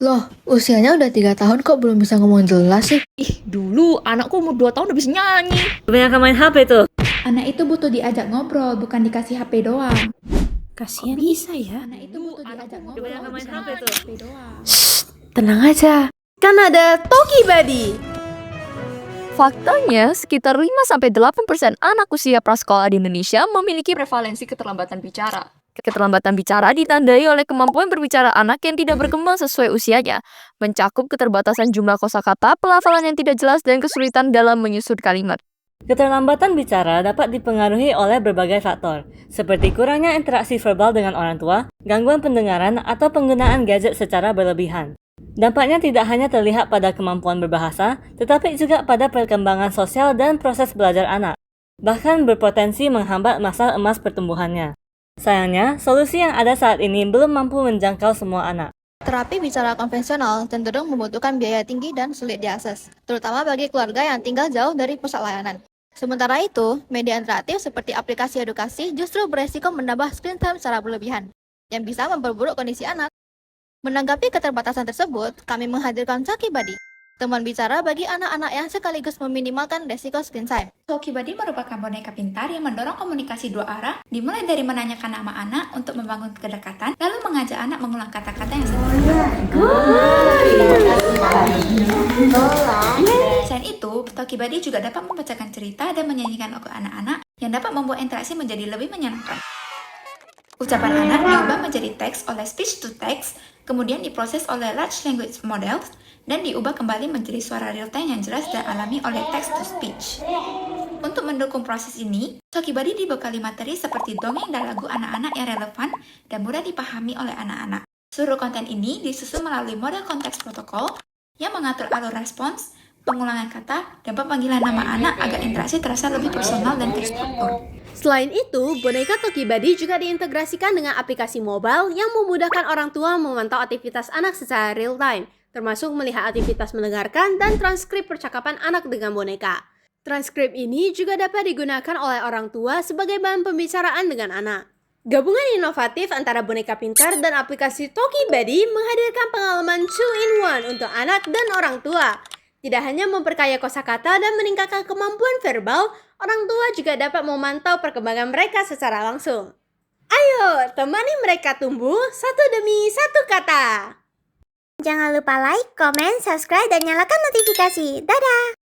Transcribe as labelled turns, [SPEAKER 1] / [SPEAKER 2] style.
[SPEAKER 1] Loh, usianya udah 3 tahun kok belum bisa ngomong jelas sih?
[SPEAKER 2] Ih, dulu anakku umur 2 tahun udah bisa nyanyi.
[SPEAKER 3] Kebanyakan main HP tuh.
[SPEAKER 4] Anak itu butuh diajak ngobrol, bukan dikasih HP doang.
[SPEAKER 5] Kasihan Isa ya.
[SPEAKER 4] Anak itu butuh diajak ngobrol,
[SPEAKER 3] Kebanyakan main
[SPEAKER 4] bukan
[SPEAKER 3] HP
[SPEAKER 4] dikasih
[SPEAKER 3] tuh.
[SPEAKER 4] HP doang.
[SPEAKER 5] Tenang aja. Kan ada Toki Buddy.
[SPEAKER 2] Faktanya, sekitar 5-8% anak usia prasekolah di Indonesia memiliki prevalensi keterlambatan bicara. Keterlambatan bicara ditandai oleh kemampuan berbicara anak yang tidak berkembang sesuai usianya, mencakup keterbatasan jumlah kosakata, pelafalan yang tidak jelas, dan kesulitan dalam menyusun kalimat.
[SPEAKER 3] Keterlambatan bicara dapat dipengaruhi oleh berbagai faktor, seperti kurangnya interaksi verbal dengan orang tua, gangguan pendengaran, atau penggunaan gadget secara berlebihan. Dampaknya tidak hanya terlihat pada kemampuan berbahasa, tetapi juga pada perkembangan sosial dan proses belajar anak, bahkan berpotensi menghambat masa emas pertumbuhannya. Sayangnya, solusi yang ada saat ini belum mampu menjangkau semua anak.
[SPEAKER 1] Terapi bicara konvensional cenderung membutuhkan biaya tinggi dan sulit diakses, terutama bagi keluarga yang tinggal jauh dari pusat layanan. Sementara itu, media interaktif seperti aplikasi edukasi justru beresiko menambah screen time secara berlebihan, yang bisa memperburuk kondisi anak. Menanggapi keterbatasan tersebut, kami menghadirkan Toki Buddy, teman bicara bagi anak-anak yang sekaligus meminimalkan resiko screen time.
[SPEAKER 4] Toki Buddy merupakan boneka pintar yang mendorong komunikasi dua arah, dimulai dari menanyakan nama anak untuk membangun kedekatan, lalu mengajak anak mengulang kata-kata yang sama. Selain itu, Toki Buddy juga dapat membacakan cerita dan menyanyikan lagu anak-anak yang dapat membuat interaksi menjadi lebih menyenangkan. Ucapan anak diubah menjadi teks oleh speech to text, kemudian diproses oleh large language models, dan diubah kembali menjadi suara real-time yang jelas dan alami oleh text to speech. Untuk mendukung proses ini, Toki Buddy dibekali materi seperti dongeng dan lagu anak-anak yang relevan dan mudah dipahami oleh anak-anak. Seluruh konten ini disusun melalui model konteks protokol yang mengatur alur respons, pengulangan kata, dan pemanggilan nama anak agar interaksi terasa lebih personal dan terstruktur.
[SPEAKER 5] Selain itu, boneka Toki Buddy juga diintegrasikan dengan aplikasi mobile yang memudahkan orang tua memantau aktivitas anak secara real time, termasuk melihat aktivitas mendengarkan dan transkrip percakapan anak dengan boneka. Transkrip ini juga dapat digunakan oleh orang tua sebagai bahan pembicaraan dengan anak. Gabungan inovatif antara boneka pintar dan aplikasi Toki Buddy menghadirkan pengalaman 2-in-1 untuk anak dan orang tua. Tidak hanya memperkaya kosakata dan meningkatkan kemampuan verbal, orang tua juga dapat memantau perkembangan mereka secara langsung. Ayo, temani mereka tumbuh satu demi satu kata.
[SPEAKER 6] Jangan lupa like, komen, subscribe, dan nyalakan notifikasi. Dadah!